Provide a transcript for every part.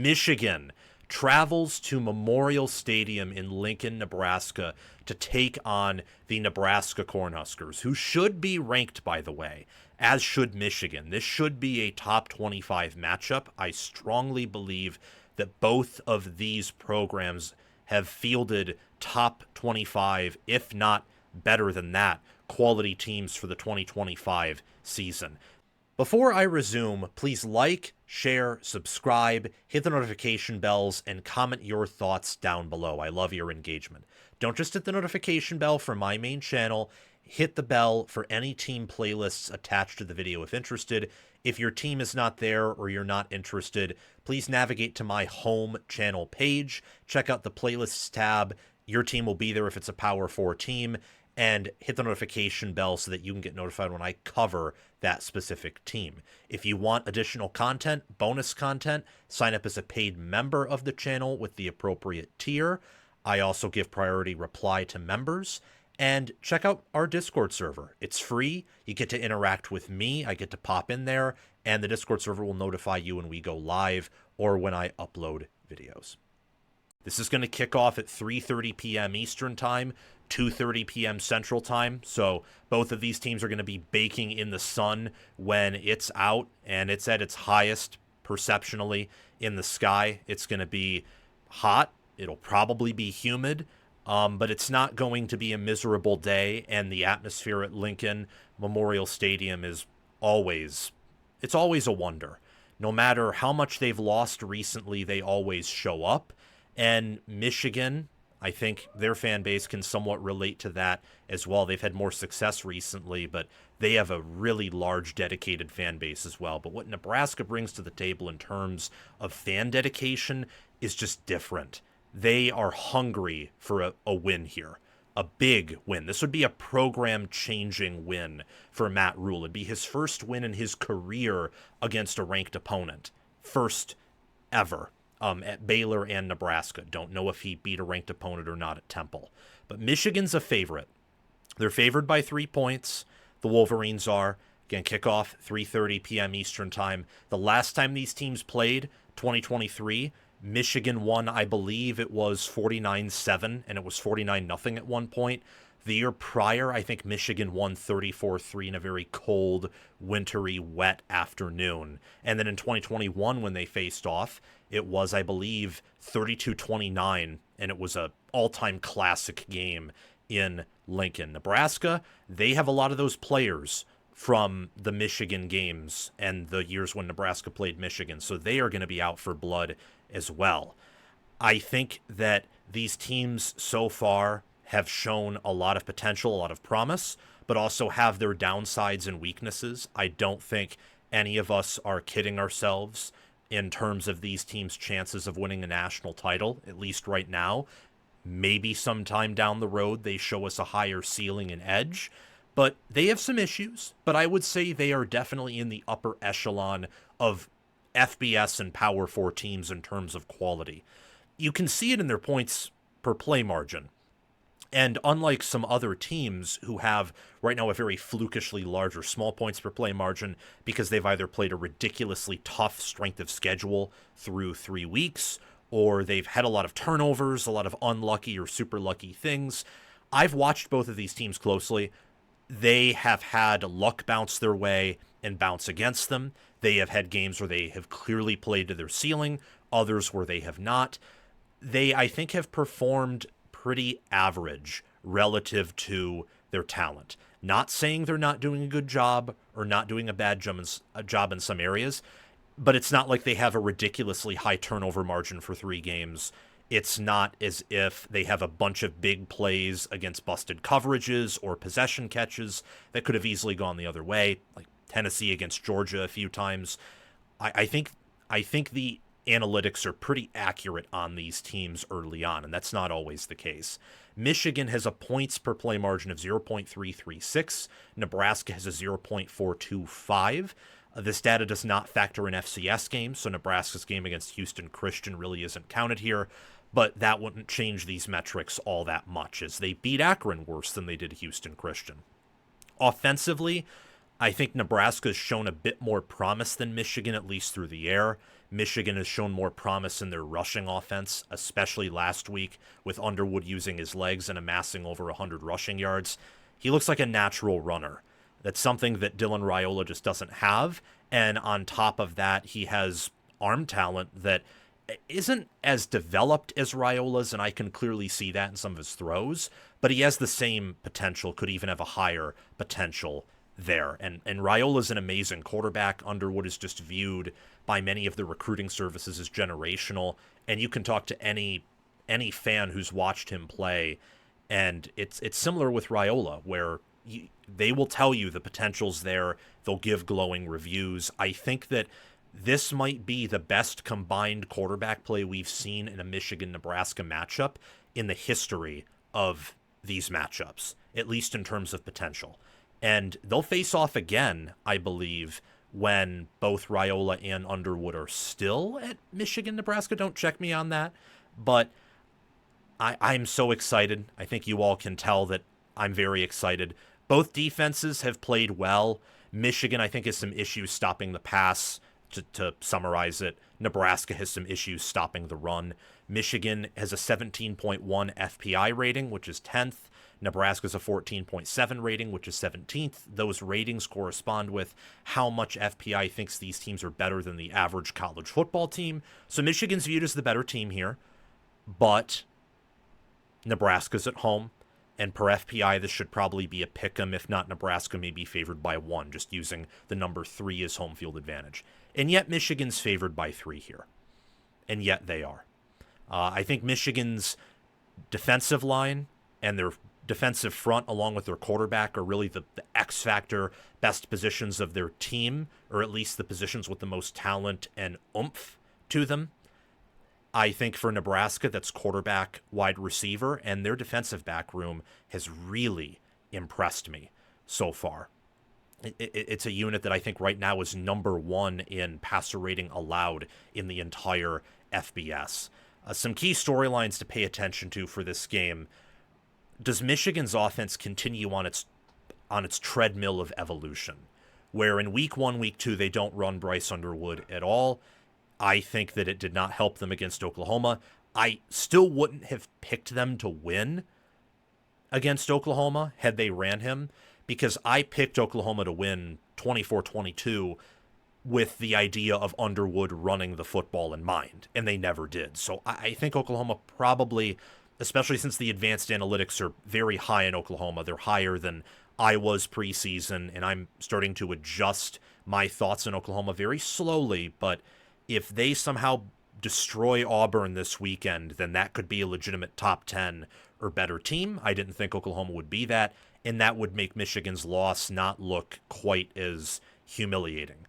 Michigan travels to Memorial Stadium in Lincoln, Nebraska to take on the Nebraska Cornhuskers, who should be ranked, by the way, as should Michigan. This should be a top 25 matchup. I strongly believe that both of these programs have fielded top 25, if not better than that, quality teams for the 2025 season. Before I resume, please like, share, subscribe, hit the notification bells, and comment your thoughts down below. I love your engagement. Don't just hit the notification bell for my main channel. Hit the bell for any team playlists attached to the video if interested. If your team is not there or you're not interested, please navigate to my home channel page. Check out the playlists tab. Your team will be there if it's a Power 4 team. And hit the notification bell so that you can get notified when I cover that specific team. If you want additional content, bonus content, sign up as a paid member of the channel with the appropriate tier. I also give priority reply to members. And check out our Discord server. It's free. You get to interact with me. I get to pop in there. And the Discord server will notify you when we go live or when I upload videos. This is going to kick off at 3:30 p.m. Eastern Time, 2:30 p.m. Central Time. So both of these teams are going to be baking in the sun when it's out and it's at its highest perceptionally in the sky. It's going to be hot. It'll probably be humid, but it's not going to be a miserable day. And the atmosphere at Lincoln Memorial Stadium is always a wonder. No matter how much they've lost recently, they always show up. And Michigan, I think their fan base can somewhat relate to that as well. They've had more success recently, but they have a really large dedicated fan base as well. But what Nebraska brings to the table in terms of fan dedication is just different. They are hungry for a win here, a big win. This would be a program-changing win for Matt Rhule. It'd be his first win in his career against a ranked opponent. First ever. At Baylor and Nebraska. Don't know if he beat a ranked opponent or not at Temple. But Michigan's a favorite. They're favored by 3 points. The Wolverines are. Again, kickoff 3:30 p.m. Eastern Time. The last time these teams played, 2023, Michigan won, I believe it was 49-7, and it was 49-0 at one point. The year prior, I think Michigan won 34-3 in a very cold, wintry, wet afternoon. And then in 2021, when they faced off, it was, I believe, 32-29, and it was a all-time classic game in Lincoln. Nebraska, they have a lot of those players from the Michigan games and the years when Nebraska played Michigan, so they are going to be out for blood as well. I think that these teams so far have shown a lot of potential, a lot of promise, but also have their downsides and weaknesses. I don't think any of us are kidding ourselves in terms of these teams' chances of winning a national title, at least right now. Maybe sometime down the road they show us a higher ceiling and edge, but they have some issues. But I would say they are definitely in the upper echelon of FBS and Power 4 teams in terms of quality. You can see it in their points per play margin. And unlike some other teams who have right now a very flukishly large or small points per play margin because they've either played a ridiculously tough strength of schedule through 3 weeks, or they've had a lot of turnovers, a lot of unlucky or super lucky things. I've watched both of these teams closely. They have had luck bounce their way and bounce against them. They have had games where they have clearly played to their ceiling, others where they have not. They, I think, have performed pretty average relative to their talent. Not saying they're not doing a good job or not doing a bad job in some areas, but it's not like they have a ridiculously high turnover margin for 3 games. It's not as if they have a bunch of big plays against busted coverages or possession catches that could have easily gone the other way, like Tennessee against Georgia a few times. I think the analytics are pretty accurate on these teams early on, and that's not always the case. Michigan has a points per play margin of 0.336. Nebraska has a 0.425. This data does not factor in FCS games, so Nebraska's game against Houston Christian really isn't counted here, but that wouldn't change these metrics all that much, as they beat Akron worse than they did Houston Christian. Offensively, I think Nebraska's shown a bit more promise than Michigan, at least through the air. Michigan has shown more promise in their rushing offense, especially last week with Underwood using his legs and amassing over 100 rushing yards. He looks like a natural runner. That's something that Dylan Raiola just doesn't have. And on top of that, he has arm talent that isn't as developed as Raiola's, and I can clearly see that in some of his throws, but he has the same potential, could even have a higher potential there. And Raiola's an amazing quarterback. Underwood is just viewed by many of the recruiting services as generational, and you can talk to any fan who's watched him play, and it's similar with Raiola, where they will tell you the potential's there. They'll give glowing reviews. I think that this might be the best combined quarterback play we've seen in a Michigan-Nebraska matchup in the history of these matchups, at least in terms of potential. And they'll face off again, I believe, when both Raiola and Underwood are still at Michigan-Nebraska. Don't check me on that. But I'm so excited. I think you all can tell that I'm very excited. Both defenses have played well. Michigan, I think, has some issues stopping the pass. To summarize it, Nebraska has some issues stopping the run. Michigan has a 17.1 FPI rating, which is 10th. Nebraska's a 14.7 rating, which is 17th. Those ratings correspond with how much FPI thinks these teams are better than the average college football team. So Michigan's viewed as the better team here, but Nebraska's at home. And per FPI, this should probably be a pick 'em. If not, Nebraska may be favored by 1, just using the number 3 as home field advantage. And yet Michigan's favored by 3 here. And yet they are. I think Michigan's defensive line and their defensive front, along with their quarterback, are really the X factor, best positions of their team, or at least the positions with the most talent and oomph to them. I think for Nebraska, that's quarterback, wide receiver, and their defensive back room has really impressed me so far. It's a unit that I think right now is number 1 in passer rating allowed in the entire FBS. Some key storylines to pay attention to for this game. Does Michigan's offense continue on its treadmill of evolution, where in week 1, week 2, they don't run Bryce Underwood at all? I think that it did not help them against Oklahoma. I still wouldn't have picked them to win against Oklahoma had they ran him, because I picked Oklahoma to win 24-22 with the idea of Underwood running the football in mind, and they never did. So I think Oklahoma probably, especially since the advanced analytics are very high in Oklahoma, they're higher than I was preseason, and I'm starting to adjust my thoughts on Oklahoma very slowly, but if they somehow destroy Auburn this weekend, then that could be a legitimate top 10 or better team. I didn't think Oklahoma would be that, and that would make Michigan's loss not look quite as humiliating.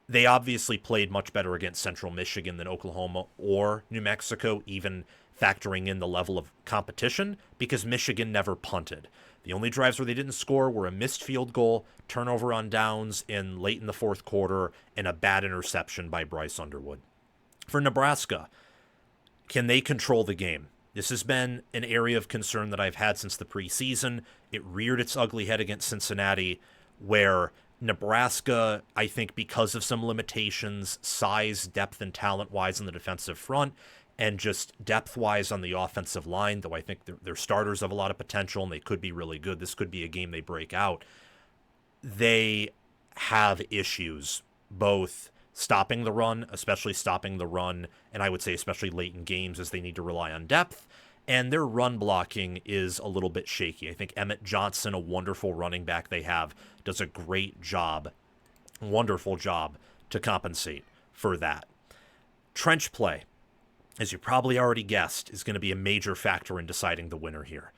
They obviously played much better against Central Michigan than Oklahoma or New Mexico, even factoring in the level of competition, because Michigan never punted. The only drives where they didn't score were a missed field goal, turnover on downs late in the fourth quarter, and a bad interception by Bryce Underwood. For Nebraska, can they control the game? This has been an area of concern that I've had since the preseason. It reared its ugly head against Cincinnati, where Nebraska, I think because of some limitations, size, depth, and talent-wise on the defensive front, and just depth-wise on the offensive line, though I think their starters have a lot of potential and they could be really good. This could be a game they break out. They have issues both stopping the run, especially stopping the run, and I would say especially late in games as they need to rely on depth, and their run blocking is a little bit shaky. I think Emmett Johnson, a wonderful running back they have, does a great job, wonderful job to compensate for that. Trench play, as you probably already guessed, is going to be a major factor in deciding the winner here.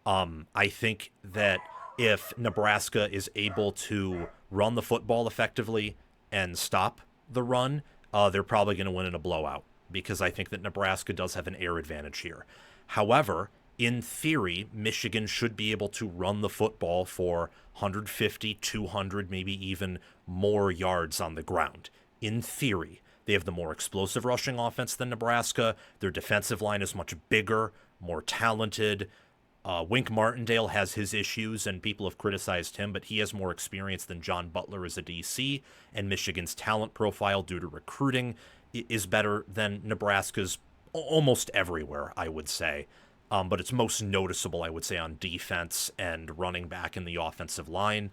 I think that if Nebraska is able to run the football effectively and stop the run, they're probably going to win in a blowout, because I think that Nebraska does have an air advantage here. However, in theory, Michigan should be able to run the football for 150, 200, maybe even more yards on the ground. In theory. They have the more explosive rushing offense than Nebraska. Their defensive line is much bigger, more talented. Wink Martindale has his issues, and people have criticized him, but he has more experience than John Butler as a DC, and Michigan's talent profile due to recruiting is better than Nebraska's almost everywhere, I would say. But it's most noticeable, I would say, on defense and running back in the offensive line.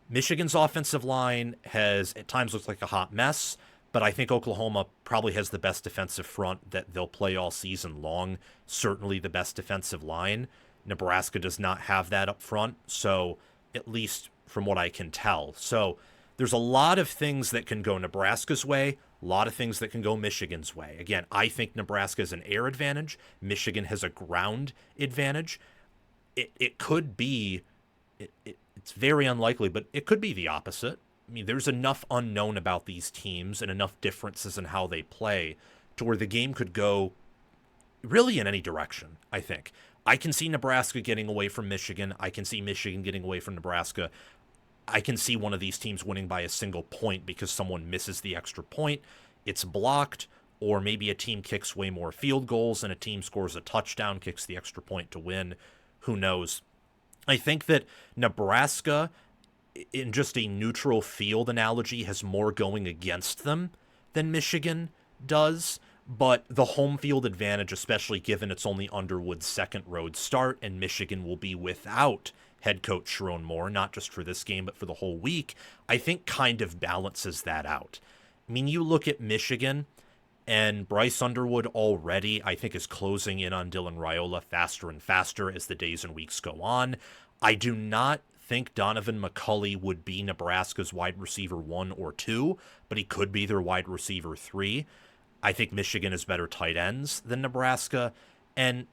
Michigan's offensive line has at times looked like a hot mess, but I think Oklahoma probably has the best defensive front that they'll play all season long. Certainly the best defensive line. Nebraska does not have that up front, so at least from what I can tell. So there's a lot of things that can go Nebraska's way, a lot of things that can go Michigan's way. Again, I think Nebraska has an air advantage. Michigan has a ground advantage. It could be, it's very unlikely, but it could be the opposite. I mean, there's enough unknown about these teams and enough differences in how they play to where the game could go really in any direction, I think. I can see Nebraska getting away from Michigan. I can see Michigan getting away from Nebraska. I can see one of these teams winning by a single point because someone misses the extra point, it's blocked, or maybe a team kicks way more field goals and a team scores a touchdown, kicks the extra point to win. Who knows? I think that Nebraska, in just a neutral field analogy, has more going against them than Michigan does. But the home field advantage, especially given it's only Underwood's second road start, and Michigan will be without head coach Sherrone Moore, not just for this game, but for the whole week, I think kind of balances that out. I mean, you look at Michigan, and Bryce Underwood already, I think, is closing in on Dylan Raiola faster and faster as the days and weeks go on. I do not think Donovan McCulley would be Nebraska's wide receiver 1 or 2, but he could be their wide receiver 3. I think Michigan has better tight ends than Nebraska, and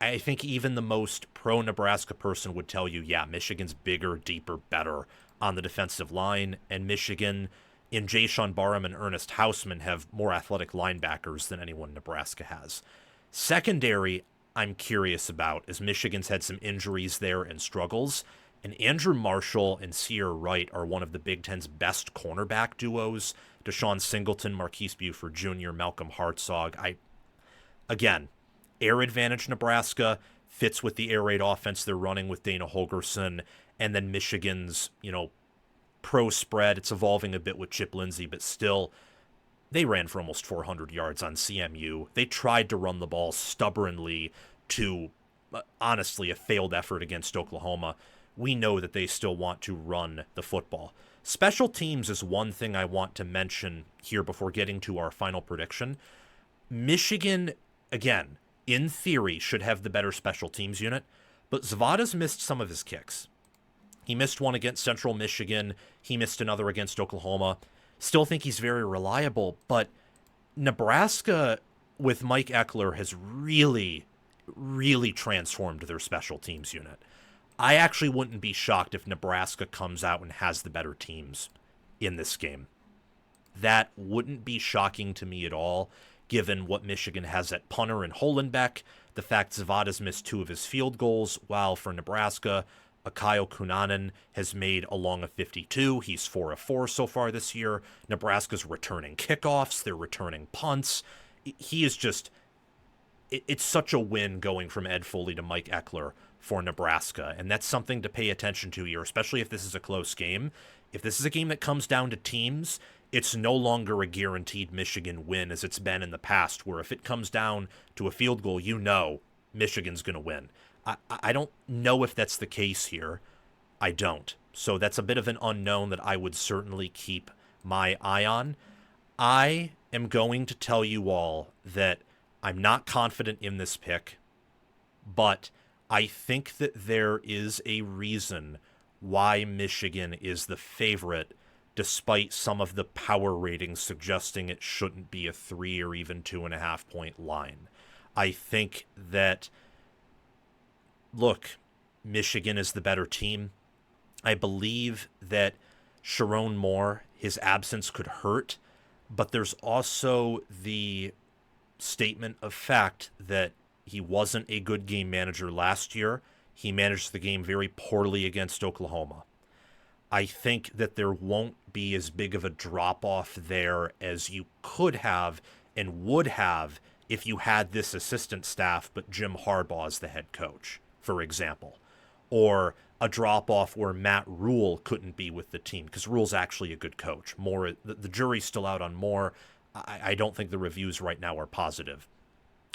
I think even the most pro-Nebraska person would tell you, yeah, Michigan's bigger, deeper, better on the defensive line, and Michigan, in Jaishawn Barham and Ernest Hausman, have more athletic linebackers than anyone Nebraska has. Secondary, I'm curious about, as Michigan's had some injuries there and struggles, and Andrew Marshall and Sear Wright are one of the Big Ten's best cornerback duos. Deshaun Singleton, Marquise Buford Jr., Malcolm Hartzog. Again, air advantage Nebraska fits with the air raid offense they're running with Dana Holgorsen, and then Michigan's, pro spread. It's evolving a bit with Chip Lindsey, but still, they ran for almost 400 yards on CMU. They tried to run the ball stubbornly to, honestly, a failed effort against Oklahoma. We know that they still want to run the football. Special teams is one thing I want to mention here before getting to our final prediction. Michigan, again, in theory, should have the better special teams unit, but Zavada's missed some of his kicks. He missed one against Central Michigan. He missed another against Oklahoma. Still think he's very reliable, but Nebraska with Mike Eckler has really, really transformed their special teams unit. I actually wouldn't be shocked if Nebraska comes out and has the better teams in this game. That wouldn't be shocking to me at all, given what Michigan has at punter and Holenbeck, the fact Zavada's missed 2 of his field goals, while for Nebraska, Akayo Kunanen has made a long of 52. He's 4 of 4 so far this year. Nebraska's returning kickoffs. They're returning punts. He is just... It's such a win going from Ed Foley to Mike Eckler for Nebraska, and that's something to pay attention to here, especially if this is a close game. If this is a game that comes down to teams, it's no longer a guaranteed Michigan win as it's been in the past, where if it comes down to a field goal, Michigan's going to win. I don't know if that's the case here. I don't. So that's a bit of an unknown that I would certainly keep my eye on. I am going to tell you all that I'm not confident in this pick, but I think that there is a reason why Michigan is the favorite, despite some of the power ratings suggesting it shouldn't be a 3 or even 2.5 point line. I think that, look, Michigan is the better team. I believe that Sherrone Moore, his absence could hurt, but there's also the statement of fact that he wasn't a good game manager last year. He managed the game very poorly against Oklahoma. I think that there won't be as big of a drop-off there as you could have and would have if you had this assistant staff but Jim Harbaugh as the head coach, for example. Or a drop-off where Matt Rhule couldn't be with the team, because Rhule's actually a good coach. Moore, the jury's still out on Moore. I don't think the reviews right now are positive.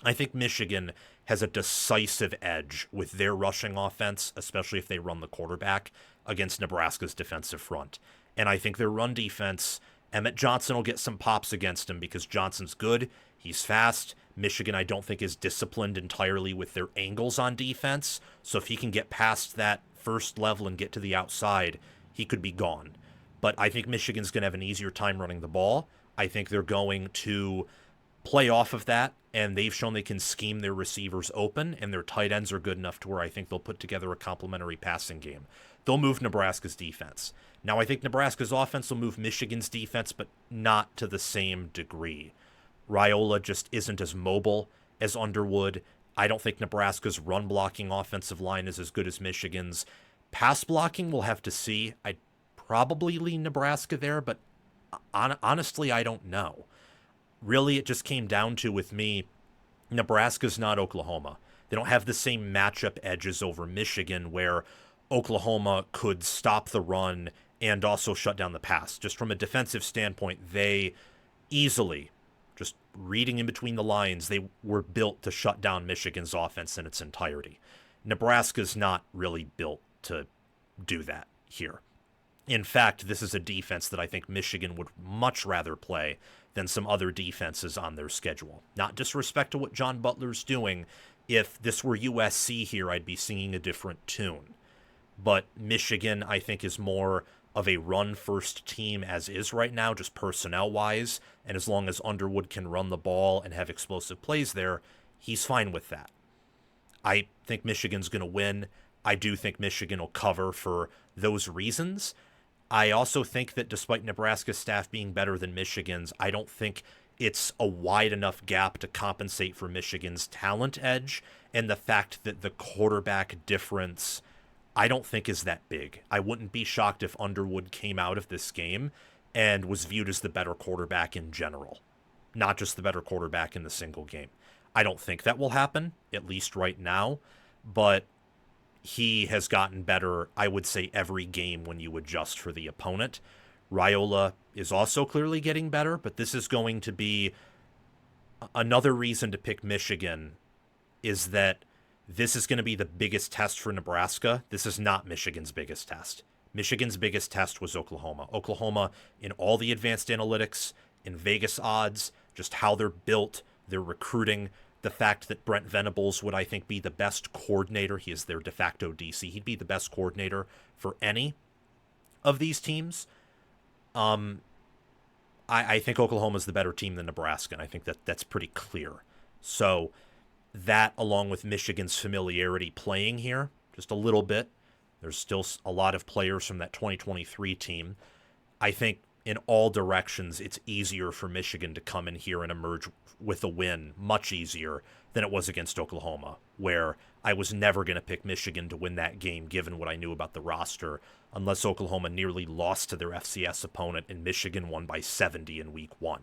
I think Michigan has a decisive edge with their rushing offense, especially if they run the quarterback, against Nebraska's defensive front. And I think their run defense, Emmett Johnson will get some pops against him because Johnson's good. He's fast. Michigan, I don't think, is disciplined entirely with their angles on defense. So if he can get past that first level and get to the outside, he could be gone. But I think Michigan's going to have an easier time running the ball. I think they're going to play off of that, and they've shown they can scheme their receivers open, and their tight ends are good enough to where I think they'll put together a complementary passing game. They'll move Nebraska's defense. Now, I think Nebraska's offense will move Michigan's defense, but not to the same degree. Raiola just isn't as mobile as Underwood. I don't think Nebraska's run-blocking offensive line is as good as Michigan's. Pass blocking, we'll have to see. I'd probably lean Nebraska there, but honestly, I don't know. Really, it just came down to, with me, Nebraska's not Oklahoma. They don't have the same matchup edges over Michigan where Oklahoma could stop the run and also shut down the pass. Just from a defensive standpoint, they easily, just reading in between the lines, they were built to shut down Michigan's offense in its entirety. Nebraska's not really built to do that here. In fact, this is a defense that I think Michigan would much rather play than some other defenses on their schedule. Not disrespect to what John Butler's doing. If this were USC here, I'd be singing a different tune. But Michigan, I think, is more of a run-first team as is right now, just personnel-wise. And as long as Underwood can run the ball and have explosive plays there, he's fine with that. I think Michigan's going to win. I do think Michigan will cover for those reasons. I also think that despite Nebraska's staff being better than Michigan's, I don't think it's a wide enough gap to compensate for Michigan's talent edge, and the fact that the quarterback difference, I don't think is that big. I wouldn't be shocked if Underwood came out of this game and was viewed as the better quarterback in general, not just the better quarterback in the single game. I don't think that will happen, at least right now, but he has gotten better, I would say, every game when you adjust for the opponent. Raiola is also clearly getting better, but this is going to be another reason to pick Michigan, is that this is going to be the biggest test for Nebraska. This is not Michigan's biggest test. Michigan's biggest test was Oklahoma. Oklahoma, in all the advanced analytics, in Vegas odds, just how they're built, their recruiting, the fact that Brent Venables would, I think, be the best coordinator. He is their de facto DC. He'd be the best coordinator for any of these teams. I think Oklahoma's the better team than Nebraska, and I think that's pretty clear. So that, along with Michigan's familiarity playing here, just a little bit, there's still a lot of players from that 2023 team. I think in all directions, it's easier for Michigan to come in here and emerge with a win, much easier than it was against Oklahoma, where I was never going to pick Michigan to win that game given what I knew about the roster, unless Oklahoma nearly lost to their FCS opponent and Michigan won by 70 in week 1.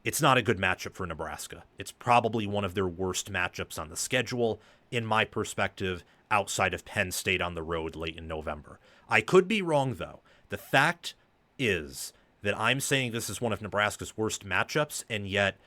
It's not a good matchup for Nebraska. It's probably one of their worst matchups on the schedule, in my perspective, outside of Penn State on the road late in November. I could be wrong, though. The fact is that I'm saying this is one of Nebraska's worst matchups, and yet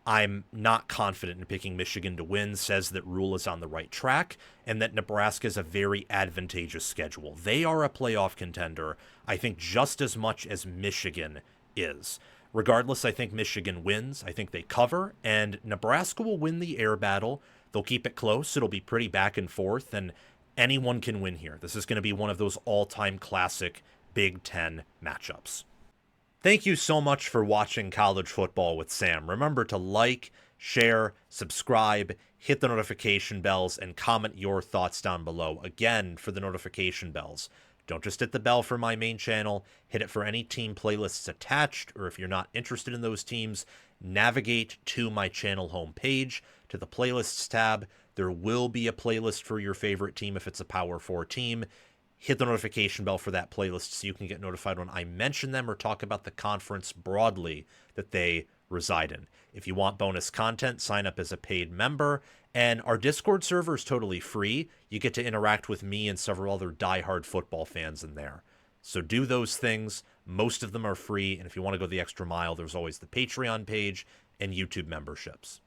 I'm not confident in picking Michigan to win, says that Rhule is on the right track, and that Nebraska is a very advantageous schedule. They are a playoff contender, I think, just as much as Michigan is. Regardless, I think Michigan wins. I think they cover, and Nebraska will win the air battle. They'll keep it close. It'll be pretty back and forth, and anyone can win here. This is going to be one of those all-time classic Big Ten matchups. Thank you so much for watching College Football with Sam. Remember to like, share, subscribe, hit the notification bells, and comment your thoughts down below. Again, for the notification bells, don't just hit the bell for my main channel, hit it for any team playlists attached, or if you're not interested in those teams, navigate to my channel homepage, to the playlists tab. There will be a playlist for your favorite team if it's a Power 4 team. Hit the notification bell for that playlist so you can get notified when I mention them or talk about the conference broadly that they reside in. If you want bonus content, sign up as a paid member. And our Discord server is totally free. You get to interact with me and several other diehard football fans in there. So do those things. Most of them are free. And if you want to go the extra mile, there's always the Patreon page and YouTube memberships.